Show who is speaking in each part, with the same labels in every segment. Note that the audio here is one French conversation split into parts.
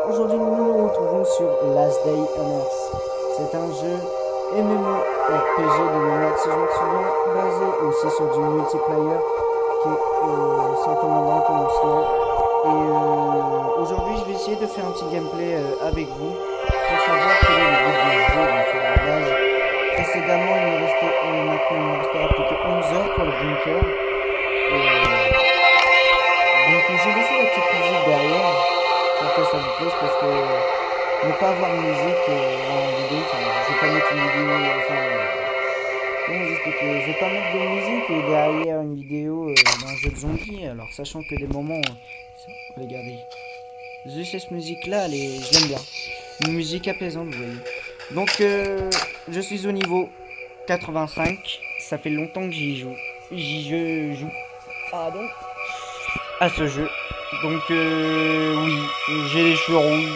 Speaker 1: Aujourd'hui nous nous retrouvons sur Last Day on Earth. C'est un jeu MMORPG de mémoire si je me souviens, basé aussi sur du multiplayer qui est simplement dans le commencement. Et aujourd'hui je vais essayer de faire un petit gameplay avec vous pour savoir quel est le but du jeu. Donc, à la base, précédemment il me restait, maintenant il me restera plus que 11 heures pour le bunker. Donc j'ai laissé la petite musique derrière pour que ça vous plaise, parce que ne pas avoir de musique en vidéo, enfin je vais pas mettre une vidéo, comment vous expliquer, je vais pas mettre de musique derrière une vidéo d'un jeu de zombies, alors sachant que des moments, regardez, juste cette musique là, je l'aime bien, une musique apaisante vous voyez. Donc je suis au niveau 85, ça fait longtemps que je joue, pardon, à ce jeu. Donc oui, j'ai les cheveux rouges.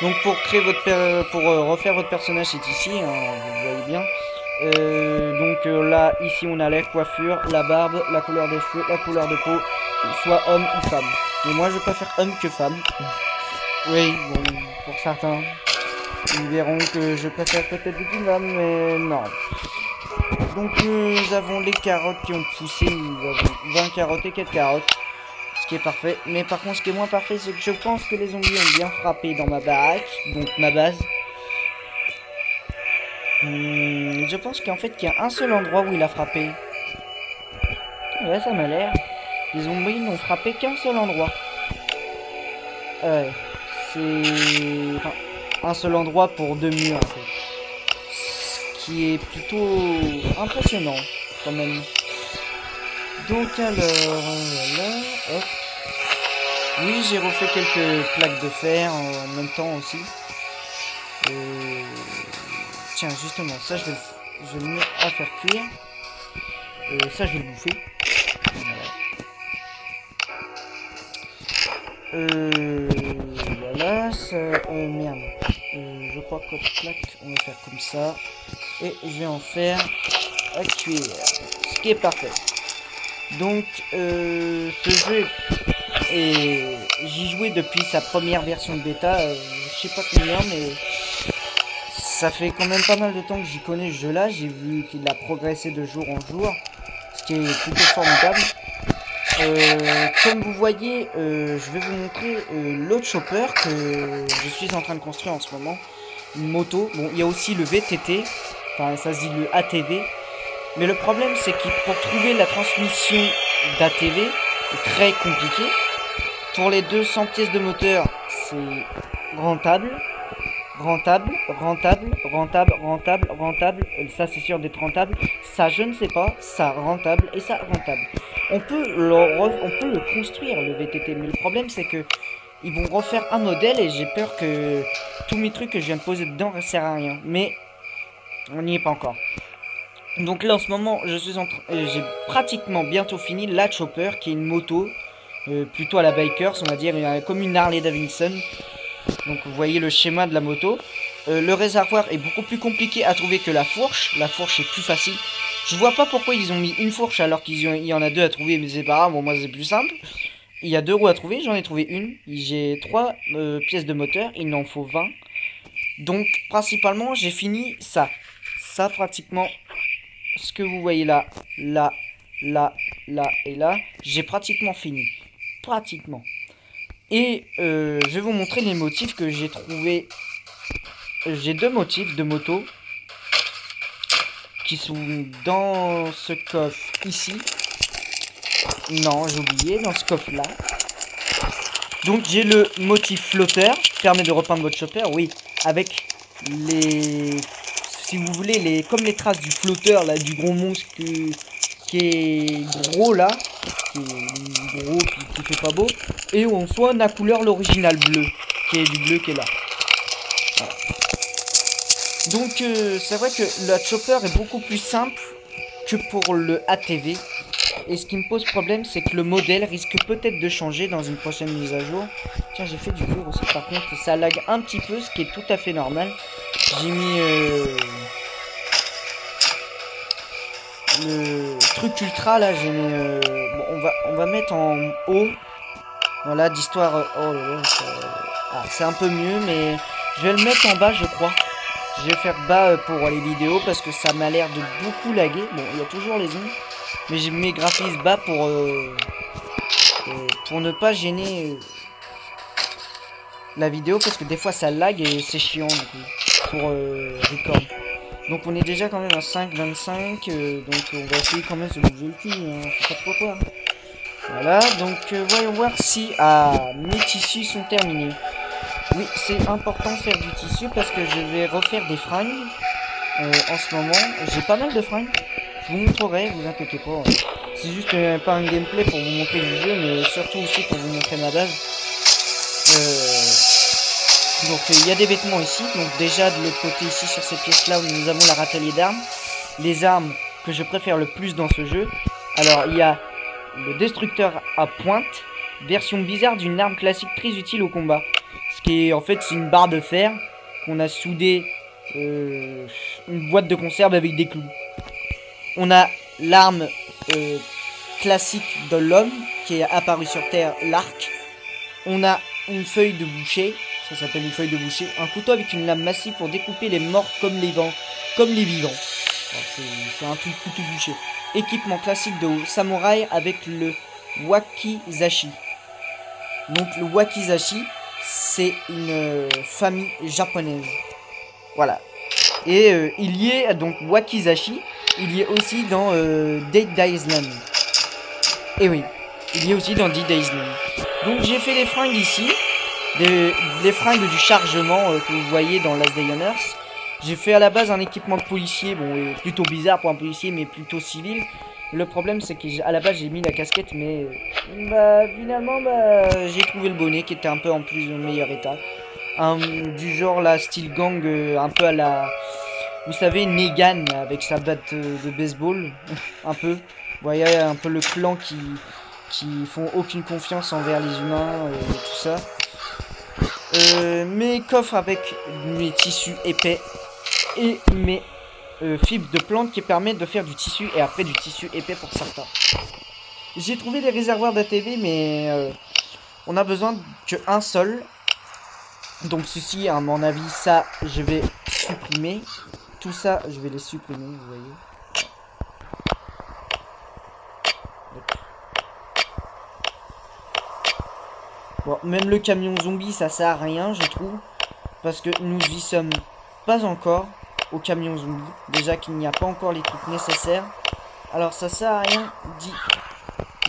Speaker 1: Donc pour créer refaire votre personnage, c'est ici, hein, vous voyez bien. Là, ici on a la coiffure, la barbe, la couleur des cheveux, la couleur de peau, soit homme ou femme. Mais moi je préfère homme que femme. Oui, bon, pour certains, ils verront que je préfère peut-être une femme, mais non. Donc nous avons les carottes qui ont poussé, nous avons 20 carottes et 4 carottes. Ce qui est parfait, mais par contre ce qui est moins parfait, c'est que je pense que les zombies ont bien frappé dans ma baraque, donc ma base. Je pense qu'en fait qu'il y a un seul endroit où il a frappé. Ouais, ça m'a l'air. Les zombies n'ont frappé qu'un seul endroit. C'est... Enfin, un seul endroit pour deux murs en fait. Ce qui est plutôt impressionnant quand même. Donc alors, voilà, hop. Oui, j'ai refait quelques plaques de fer en même temps aussi. Tiens, justement, ça je vais le mettre à faire cuire. Ça je vais le bouffer. Voilà, ça... merde. Je crois que plaque, on va faire comme ça. Et je vais en faire à cuire. Ce qui est parfait. Donc, ce jeu j'y jouais depuis sa première version de bêta, je sais pas combien, mais ça fait quand même pas mal de temps que j'y connais ce jeu là. J'ai vu qu'il a progressé de jour en jour, ce qui est plutôt formidable. Comme vous voyez, je vais vous montrer l'autre chopper que je suis en train de construire en ce moment, une moto. Bon, il y a aussi le VTT, enfin ça se dit le ATV, mais le problème c'est que pour trouver la transmission d'ATV est très compliqué. Pour les 200 pièces de moteur, c'est rentable. Rentable. Ça, c'est sûr d'être rentable. Ça, je ne sais pas. Ça, rentable. Et ça, rentable. On peut le construire, le VTT. Mais le problème, c'est que ils vont refaire un modèle. Et j'ai peur que tous mes trucs que je viens de poser dedans ne servent à rien. Mais on n'y est pas encore. Donc là, en ce moment, j'ai pratiquement bientôt fini la Chopper, qui est une moto. Plutôt à la Bikers, on va dire, comme une Harley Davidson. Donc vous voyez le schéma de la moto. Le réservoir est beaucoup plus compliqué à trouver que la fourche. La fourche est plus facile. Je vois pas pourquoi ils ont mis une fourche alors qu'il y en a deux à trouver, mais c'est pas grave, bon, moi c'est plus simple. Il y a deux roues à trouver, j'en ai trouvé une. J'ai 3 pièces de moteur, il en faut 20. Donc principalement j'ai fini ça. Ça pratiquement, ce que vous voyez là, là et là, j'ai pratiquement fini. Pratiquement. Et je vais vous montrer les motifs que j'ai trouvé. J'ai deux motifs de moto qui sont dans ce coffre ici. Non, j'ai oublié, dans ce coffre là. Donc j'ai le motif flotteur qui permet de repeindre votre chopper, oui, avec les, si vous voulez, comme les traces du flotteur là, du gros monstre qui est gros là, qui est gros qui fait pas beau, et où on soit la couleur l'original bleu, qui est du bleu qui est là. Voilà. Donc c'est vrai que la chopper est beaucoup plus simple que pour le ATV. Et ce qui me pose problème, c'est que le modèle risque peut-être de changer dans une prochaine mise à jour. Tiens, j'ai fait du cuir aussi, par contre ça lag un petit peu, ce qui est tout à fait normal. J'ai mis le truc ultra là, j'ai mis bon, on va mettre en haut. Voilà, d'histoire. Oh là là, c'est un peu mieux, mais je vais le mettre en bas, je crois. Je vais faire bas pour les vidéos parce que ça m'a l'air de beaucoup laguer. Bon, il y a toujours les ondes, mais j'ai mis mes graphismes bas pour ne pas gêner la vidéo parce que des fois ça lag et c'est chiant du coup pour record. Donc on est déjà quand même à 5,25, donc on va essayer quand même de se bouger le cul, hein, faut pas trop quoi. Voilà, donc voyons voir si mes tissus sont terminés. Oui, c'est important de faire du tissu parce que je vais refaire des fringues en ce moment. J'ai pas mal de fringues, je vous montrerai, vous inquiétez pas. C'est juste pas un gameplay pour vous montrer le jeu, mais surtout aussi pour vous montrer ma base. Donc il y a des vêtements ici, donc déjà de l'autre côté ici sur cette pièce là où nous avons la râtelier d'armes. Les armes que je préfère le plus dans ce jeu. Alors il y a le destructeur à pointe, version bizarre d'une arme classique très utile au combat. Ce qui est en fait c'est une barre de fer qu'on a soudé une boîte de conserve avec des clous. On a l'arme classique de l'homme qui est apparue sur Terre, l'arc. On a une feuille de boucher. Ça s'appelle une feuille de boucher. Un couteau avec une lame massive pour découper les morts comme les vivants. C'est un tout couteau boucher. Équipement classique de samouraï avec le wakizashi. Donc le wakizashi, c'est une famille japonaise. Voilà. Et il y est donc wakizashi. Il y est aussi dans Dead Island. Et oui, il y est aussi dans Dead Island. Donc j'ai fait les fringues ici. Les fringues du chargement que vous voyez dans Last Day on Earth. J'ai fait à la base un équipement de policier, bon, plutôt bizarre pour un policier, mais plutôt civil. Le problème, c'est qu'à la base, j'ai mis la casquette, mais finalement, j'ai trouvé le bonnet qui était un peu en plus de meilleur état. Du genre, la style gang, un peu à la... Vous savez, Negan, avec sa batte de baseball, un peu. Vous voyez, un peu le clan qui font aucune confiance envers les humains, tout ça. Mes coffres avec mes tissus épais et mes fibres de plantes qui permettent de faire du tissu et après du tissu épais pour certains. J'ai trouvé des réservoirs d'ATV mais on a besoin qu'un seul. Donc ceci à mon avis ça je vais supprimer. Tout ça je vais les supprimer vous voyez. Bon, même le camion zombie ça sert à rien je trouve. Parce que nous y sommes pas encore au camion zombie. Déjà qu'il n'y a pas encore les trucs nécessaires. Alors ça sert à rien dit.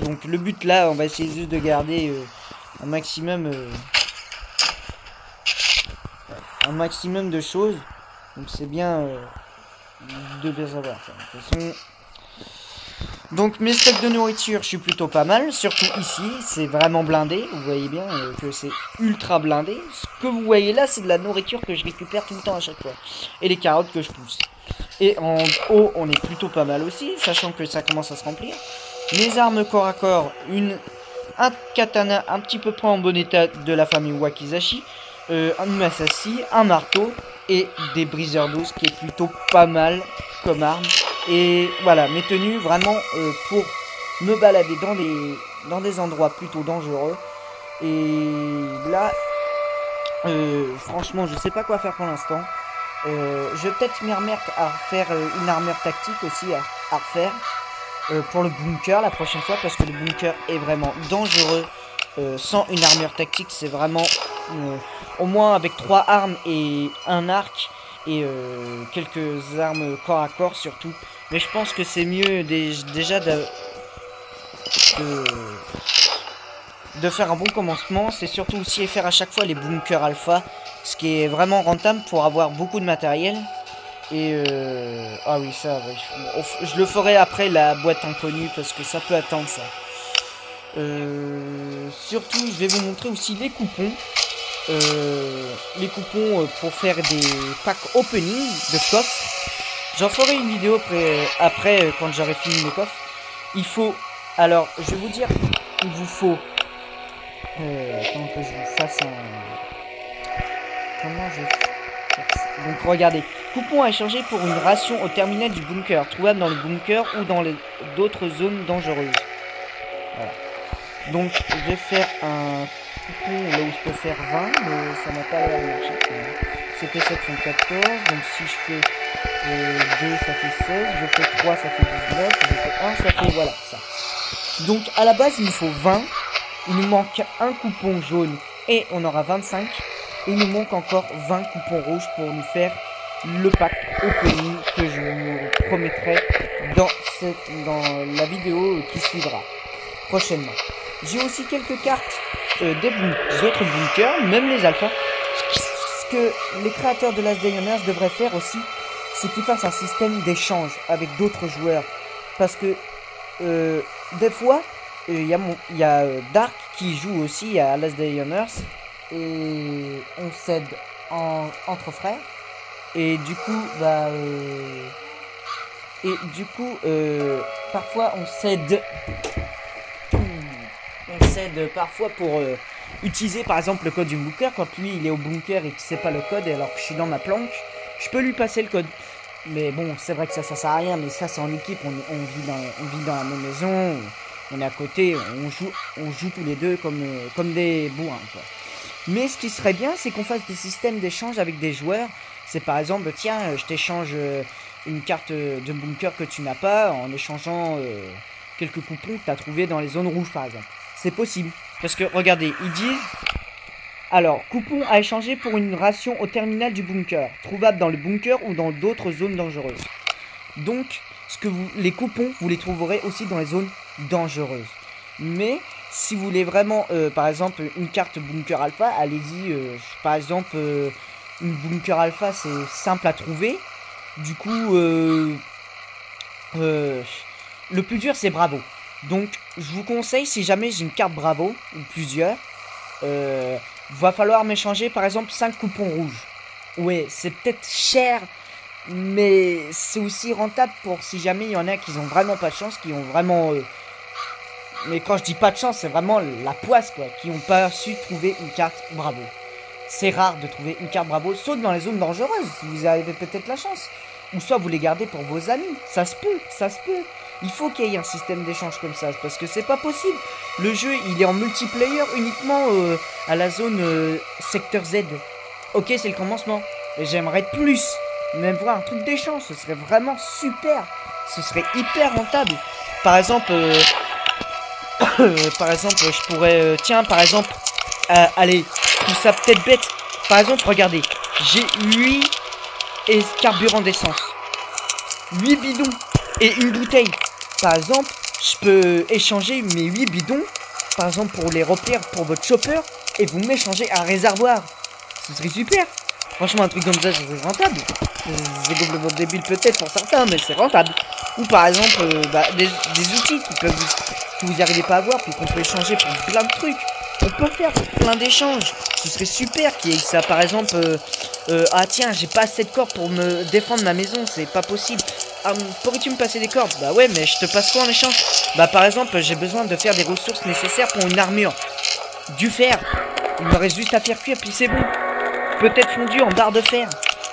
Speaker 1: Donc le but là on va essayer juste de garder un maximum de choses. Donc c'est bien de bien savoir ça. De toute façon. Donc mes stocks de nourriture, je suis plutôt pas mal, surtout ici, c'est vraiment blindé, vous voyez bien que c'est ultra blindé. Ce que vous voyez là, c'est de la nourriture que je récupère tout le temps à chaque fois. Et les carottes que je pousse. Et en haut, on est plutôt pas mal aussi, sachant que ça commence à se remplir. Mes armes corps à corps, un katana un petit peu près en bon état de la famille Wakizashi, un masashi, un marteau et des briseurs d'eau, ce qui est plutôt pas mal comme arme. Et voilà, mes tenues vraiment pour me balader dans des endroits plutôt dangereux. Et là, franchement, je sais pas quoi faire pour l'instant. Je vais peut-être m'y remettre à refaire une armure tactique aussi à refaire pour le bunker la prochaine fois. Parce que le bunker est vraiment dangereux. Sans une armure tactique, c'est vraiment au moins avec 3 armes et un arc. Et quelques armes corps à corps surtout. Mais je pense que c'est mieux déjà de faire un bon commencement. C'est surtout aussi faire à chaque fois les bunkers alpha. Ce qui est vraiment rentable pour avoir beaucoup de matériel. Et ah oui ça oui. Je le ferai après la boîte inconnue. Parce que ça peut attendre ça. Surtout je vais vous montrer aussi les coupons. Pour faire des packs opening de coffres. J'en ferai une vidéo après quand j'aurai fini mes coffres. Il faut, alors je vais vous dire, il vous faut attends que je vous fasse un, comment je vais faire ça. Donc regardez, coupons à échanger pour une ration au terminal du bunker, trouvable dans le bunker ou dans d'autres zones dangereuses. Voilà. Donc je vais faire un coupons là où je peux faire 20, mais ça n'a pas l'air de marcher. C'était 714, donc si je fais 2, ça fait 16, je fais 3, ça fait 19, je fais 1, ça fait, voilà, ça. Donc à la base, il nous faut 20, il nous manque un coupon jaune et on aura 25. Et il nous manque encore 20 coupons rouges pour nous faire le pack opening que je vous promettrai dans la vidéo qui suivra prochainement. J'ai aussi quelques cartes des autres bunkers, même les alphas. Ce que les créateurs de Last Day on Earth devraient faire aussi, c'est qu'ils fassent un système d'échange avec d'autres joueurs. Parce que des fois, il y a Dark qui joue aussi à Last Day on Earth. Et on s'aide entre frères. Et du coup, parfois on s'aide. On s'aide parfois pour utiliser par exemple le code du bunker. Quand lui il est au bunker et qu'il sait pas le code, et alors que je suis dans ma planque, je peux lui passer le code. Mais bon, c'est vrai que ça sert à rien, mais ça c'est en équipe, on vit dans la même maison, on est à côté, on joue tous les deux comme des bourrins, quoi. Mais ce qui serait bien, c'est qu'on fasse des systèmes d'échange avec des joueurs. C'est par exemple, tiens, je t'échange une carte de bunker que tu n'as pas en échangeant quelques coupons que tu as trouvés dans les zones rouges, par exemple. C'est possible. Parce que, regardez, ils disent... Alors, coupon à échanger pour une ration au terminal du bunker, trouvable dans le bunker ou dans d'autres zones dangereuses. Donc, les coupons, vous les trouverez aussi dans les zones dangereuses. Mais... si vous voulez vraiment, par exemple, une carte bunker alpha, allez-y. Par exemple, une bunker alpha, c'est simple à trouver. Du coup, le plus dur, c'est Bravo. Donc, je vous conseille, si jamais j'ai une carte Bravo, ou plusieurs, va falloir m'échanger, par exemple, 5 coupons rouges. Ouais, c'est peut-être cher, mais c'est aussi rentable pour si jamais il y en a qui ont vraiment pas de chance, qui ont vraiment... mais quand je dis pas de chance, c'est vraiment la poisse, quoi. Qui n'ont pas su trouver une carte Bravo. C'est rare de trouver une carte Bravo, sauf dans les zones dangereuses, si vous avez peut-être la chance. Ou soit vous les gardez pour vos amis. Ça se peut, ça se peut. Il faut qu'il y ait un système d'échange comme ça, parce que c'est pas possible. Le jeu, il est en multiplayer uniquement à la zone secteur Z. Ok, c'est le commencement. Et j'aimerais plus. Même voir un truc d'échange, ce serait vraiment super. Ce serait hyper rentable. Par exemple... je pourrais... tiens, par exemple... allez, tout ça peut-être bête. Par exemple, regardez. J'ai 8 carburants d'essence. 8 bidons et une bouteille. Par exemple, je peux échanger mes 8 bidons, par exemple, pour les remplir pour votre chopper, et vous m'échangez un réservoir. Ce serait super. Franchement, un truc comme ça, c'est rentable. C'est complètement débile peut-être pour certains, mais c'est rentable. Ou par exemple, des outils que vous n'arrivez pas à avoir, puis qu'on peut échanger pour plein de trucs. On peut faire plein d'échanges. Ce serait super qu'il y ait ça. Par exemple, ah tiens, j'ai pas assez de cordes pour me défendre ma maison, c'est pas possible. Ah, pourrais-tu me passer des cordes? Bah ouais, mais je te passe quoi en échange? Bah par exemple, j'ai besoin de faire des ressources nécessaires pour une armure. Du fer. Il me reste juste à faire cuire, puis c'est bon. Peut-être fondu en barre de fer.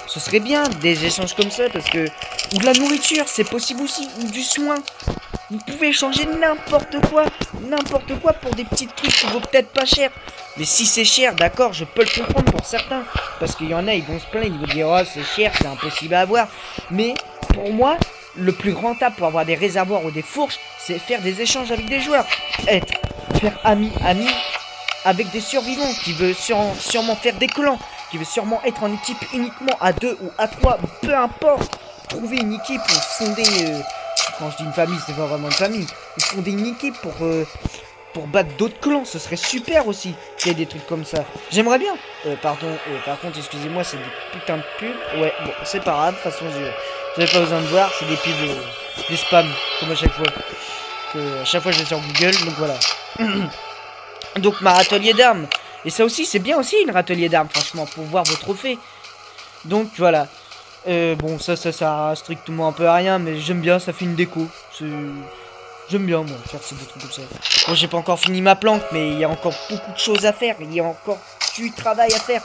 Speaker 1: Ce serait bien des échanges comme ça, parce que... Ou de la nourriture, c'est possible aussi. Ou du soin. Vous pouvez échanger n'importe quoi pour des petits trucs qui vaut peut-être pas cher. Mais si c'est cher, d'accord, je peux le comprendre pour certains. Parce qu'il y en a, ils vont se plaindre, ils vont dire, oh c'est cher, c'est impossible à avoir. Mais pour moi, le plus rentable pour avoir des réservoirs ou des fourches, c'est faire des échanges avec des joueurs. Faire ami avec des survivants qui veulent sûrement faire des clans, qui veut sûrement être en équipe uniquement à 2 ou à 3, peu importe. Trouver une équipe ou fonder... quand je dis une famille, c'est pas vraiment une famille. Ou fonder une équipe pour battre d'autres clans, ce serait super aussi qu'il y ait des trucs comme ça. J'aimerais bien. Par contre, excusez-moi, c'est des putains de pubs. Ouais, bon, c'est pas grave, de toute façon, j'avais pas besoin de voir, c'est des pubs, des spams, comme à chaque fois. À chaque fois, je vais sur Google, donc voilà. Donc, ma râtelier d'armes. Et ça aussi, c'est bien aussi, une râtelier d'armes, franchement, pour voir vos trophées. Donc, voilà. Bon, ça sert strictement un peu à rien, mais j'aime bien, ça fait une déco. J'aime bien, moi, faire des trucs comme ça. Bon, j'ai pas encore fini ma planque, mais il y a encore beaucoup de choses à faire. Il y a encore du travail à faire.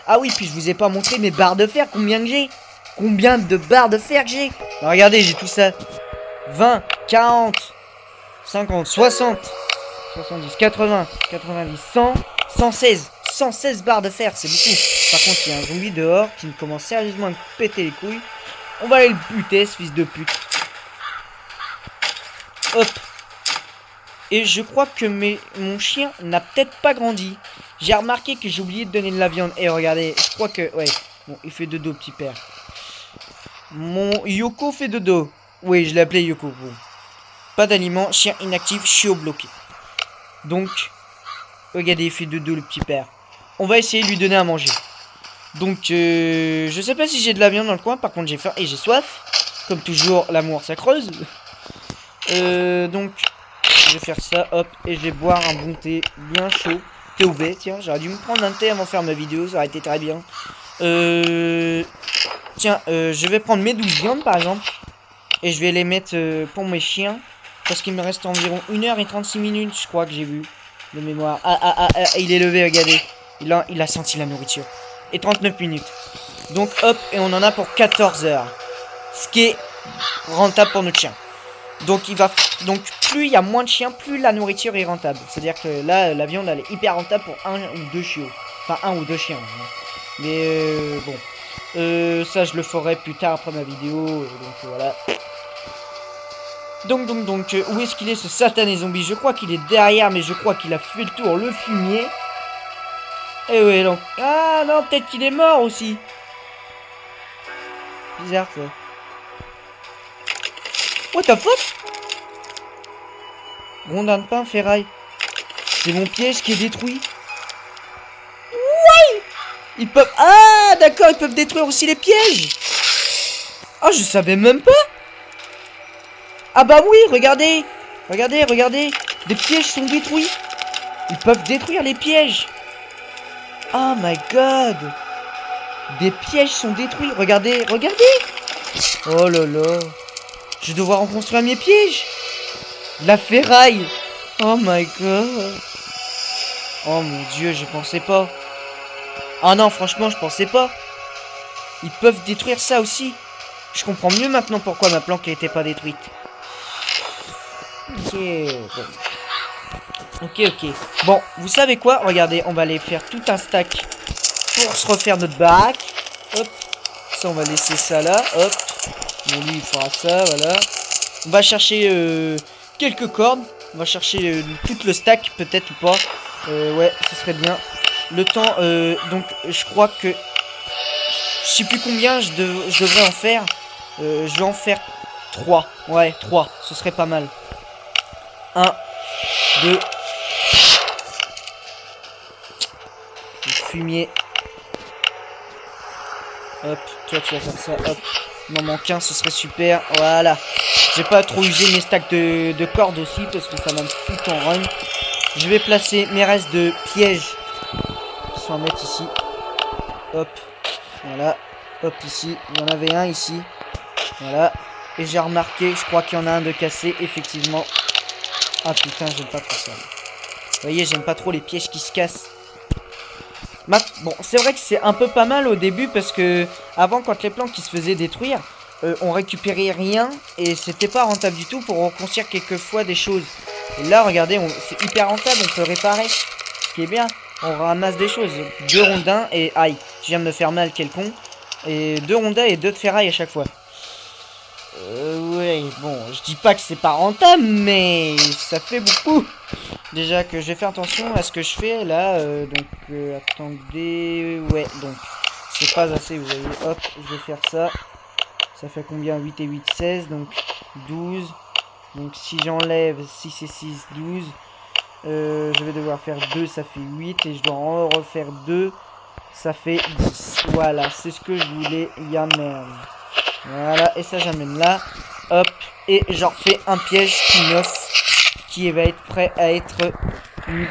Speaker 1: Ah oui, puis je vous ai pas montré mes barres de fer, combien que j'ai. Combien de barres de fer que j'ai. Regardez, j'ai tout ça. 20, 40, 50, 60, 70, 80, 90, 100, 116 barres de fer, c'est beaucoup. Par contre, il y a un zombie dehors qui me commence sérieusement à me péter les couilles. On va aller le buter, ce fils de pute. Hop. Et je crois que mon chien n'a peut-être pas grandi. J'ai remarqué que j'ai oublié de donner de la viande. Et regardez, je crois que... Ouais, bon, il fait dodo, petit père. Mon Yoko fait dodo. Oui, je l'ai appelé Yoko. Bon. Pas d'aliments, chien inactif, chiot bloqué. Donc, regardez, il fait dodo, le petit père. On va essayer de lui donner à manger. Donc, je sais pas si j'ai de la viande dans le coin. Par contre, j'ai faim et j'ai soif. Comme toujours, l'amour, ça creuse. Donc... Je vais faire ça, hop, et je vais boire un bon thé bien chaud. Thé au lait, tiens, j'aurais dû me prendre un thé avant de faire ma vidéo, ça aurait été très bien. Tiens, je vais prendre mes 12 viandes par exemple. Et je vais les mettre pour mes chiens. Parce qu'il me reste environ 1h36 minutes, je crois que j'ai vu. De mémoire. Il est levé, regardez. Il a senti la nourriture. Et 39 minutes. Donc hop, et on en a pour 14 heures. Ce qui est rentable pour notre chien. Donc plus il y a moins de chiens, plus la nourriture est rentable. C'est-à-dire que là, la viande, elle est hyper rentable pour 1 ou 2 chiots. Enfin, 1 ou 2 chiens. Hein. Mais bon. Ça, je le ferai plus tard après ma vidéo. Donc voilà. Donc, où est-ce qu'il est ce satané zombie? Je crois qu'il est derrière, mais je crois qu'il a fait le tour, le fumier. Et ouais, donc... Ah non, peut-être qu'il est mort aussi. Bizarre, ça. What the fuck? Rondin de pain, ferraille. C'est mon piège qui est détruit. Ouais. Ils peuvent... Ah, d'accord, ils peuvent détruire aussi les pièges. Ah, je savais même pas. Ah bah oui, regardez. Regardez. Des pièges sont détruits. Ils peuvent détruire les pièges. Oh my god. Des pièges sont détruits. Regardez. Oh là là. Je vais devoir en construire mes pièges. La ferraille. Oh my god. Oh mon dieu, je pensais pas. Ah non, franchement, je pensais pas. Ils peuvent détruire ça aussi. Je comprends mieux maintenant pourquoi ma planque n'était pas détruite. Ok. Bon. Ok. Bon, vous savez quoi? Regardez, on va aller faire tout un stack pour se refaire notre baraque. Hop. Ça, on va laisser ça là. Hop. Bon, lui, il fera ça, voilà. On va chercher quelques cordes. On va chercher tout le stack, peut-être ou pas. Ouais, ce serait bien. Le temps, donc, je crois que... Je sais plus combien je devrais en faire. Je vais en faire 3. Ouais, 3. Ce serait pas mal. 1, 2. Le fumier. Hop, toi, tu vas faire ça. Hop. Il m'en manque un, ce serait super. Voilà. J'ai pas trop usé mes stacks de cordes aussi parce que ça m'a tout en run. Je vais placer mes restes de pièges qui sont à mettre ici. Hop. Voilà. Hop, ici. Il y en avait un ici. Voilà. Et j'ai remarqué, je crois qu'il y en a un de cassé, effectivement. Ah putain, j'aime pas trop ça. Vous voyez, j'aime pas trop les pièges qui se cassent. Bon, c'est vrai que c'est un peu pas mal au début parce que avant, quand les planques qui se faisaient détruire, on récupérait rien et c'était pas rentable du tout pour reconstruire quelquefois des choses. Et là, regardez, c'est hyper rentable, on peut réparer. Ce qui est bien, on ramasse des choses. 2 rondins et... Aïe, je viens de me faire mal, quel con. Et 2 rondins et 2 de ferraille à chaque fois. Ouais, bon, je dis pas que c'est pas rentable, mais ça fait beaucoup. Déjà que je vais faire attention à ce que je fais là, attendez, ouais, donc, c'est pas assez, vous voyez, hop, je vais faire ça. Ça fait combien? 8 et 8, 16, donc 12. Donc si j'enlève 6 et 6, 12. Je vais devoir faire 2, ça fait 8, et je dois en refaire 2, ça fait 10. Voilà, c'est ce que je voulais, merde. Voilà, et ça j'amène là, hop, et j'en refais un piège tout neuf qui va être prêt à être mis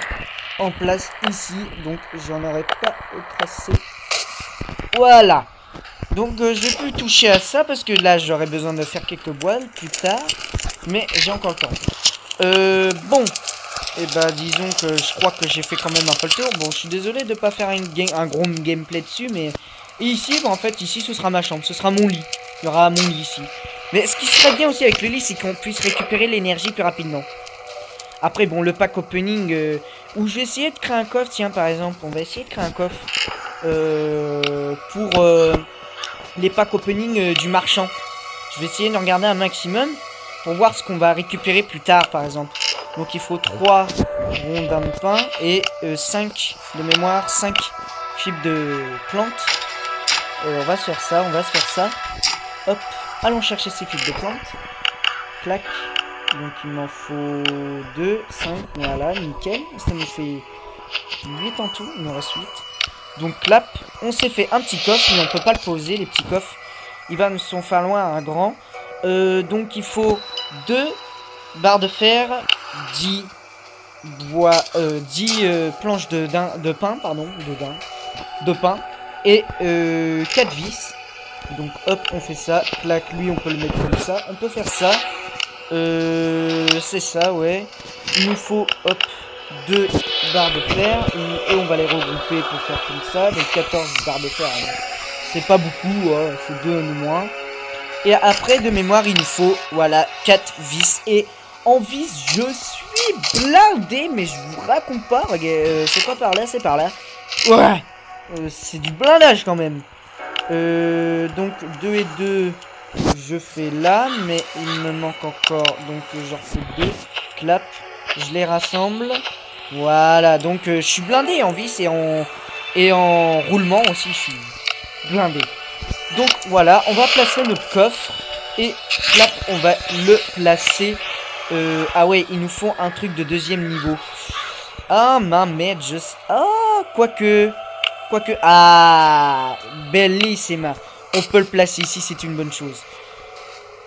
Speaker 1: en place ici. Donc j'en aurais pas tracé. Voilà. Donc je vais plus toucher à ça parce que là j'aurais besoin de faire quelques voiles plus tard. Mais j'ai encore le temps. Bon. Et bah disons que je crois que j'ai fait quand même un peu le tour. Bon, je suis désolé de pas faire un gros gameplay dessus, mais... Et ici, bon, en fait, ici ce sera ma chambre, ce sera mon lit. Il y aura mon lit ici. Mais ce qui serait bien aussi avec le lit, c'est qu'on puisse récupérer l'énergie plus rapidement. Après, bon, le pack opening, Ou je vais essayer de créer un coffre, tiens par exemple, on va essayer de créer un coffre pour les packs opening du marchand. Je vais essayer de regarder un maximum pour voir ce qu'on va récupérer plus tard par exemple. Donc il faut 3 rondins de pain et 5 de mémoire, 5 fibres de plantes. On va se faire ça, on va se faire ça. Hop, allons chercher ces fibres de plantes. Clac. Donc il m'en faut 2, 5, voilà, nickel. Ça nous fait 8 en tout, il nous reste 8. Donc clap, on s'est fait un petit coffre, mais on peut pas le poser, les petits coffres. Il va nous en falloir un grand. Donc il faut 2 barres de fer, 10 bois, 10 planches de pain, pardon, de pain, et 4 vis. Donc hop, on fait ça, clac, lui on peut le mettre comme ça, on peut faire ça. C'est ça, ouais. Il nous faut, hop, 2 barres de fer, et on va les regrouper pour faire comme ça. Donc 14 barres de fer, hein. C'est pas beaucoup, hein, c'est 2 de moins. Et après, de mémoire, il nous faut, voilà, 4 vis. Et en vis, je suis blindé, mais je vous raconte pas. C'est pas par là, c'est par là. Ouais, c'est du blindage quand même. Donc 2 et 2, je fais là, mais il me manque encore. Donc j'en fais 2. Clap, je les rassemble. Voilà, donc je suis blindé en vis et en roulement aussi, je suis blindé. Donc voilà, on va placer notre coffre et là on va le placer. Ah ouais, il nous faut un truc de 2e niveau. Ah ma merde, quoique. Ah, bellissima. On peut le placer ici, c'est une bonne chose.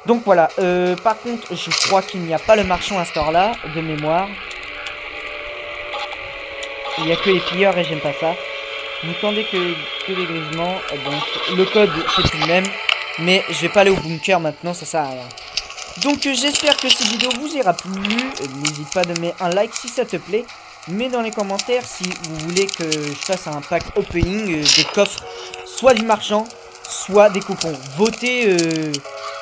Speaker 1: Donc voilà, par contre, je crois qu'il n'y a pas le marchand à ce temps-là, de mémoire. Il n'y a que les pilleurs et j'aime pas ça. Vous tendez que les grisements. Donc le code c'est plus le même. Mais je vais pas aller au bunker maintenant, ça sert à rien. Donc j'espère que cette vidéo vous aura plu. N'hésite pas de mettre un like si ça te plaît. Mets dans les commentaires si vous voulez que je fasse un pack opening des coffres. Soit du marchand, soit des coupons. Votez,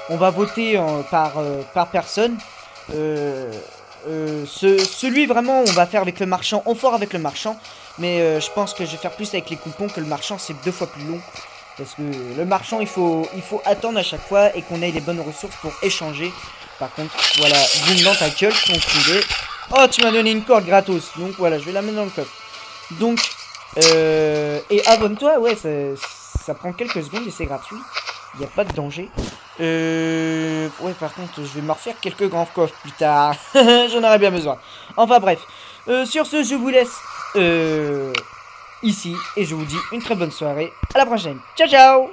Speaker 1: on va voter par personne. Celui vraiment on va faire avec le marchand, on fera avec le marchand. Mais je pense que je vais faire plus avec les coupons que le marchand, c'est 2 fois plus long. Parce que le marchand, il faut attendre à chaque fois et qu'on ait les bonnes ressources pour échanger. Par contre, voilà, boum dans ta gueule, ton trouvé. Oh, tu m'as donné une corde gratos. Donc voilà, je vais la mettre dans le coffre. Donc, et abonne-toi, ouais, ça prend quelques secondes et c'est gratuit. Il n'y a pas de danger. Ouais, par contre, je vais me refaire quelques grands coffres plus tard. J'en aurais bien besoin. Enfin bref, sur ce, je vous laisse ici et je vous dis une très bonne soirée. À la prochaine. Ciao, ciao.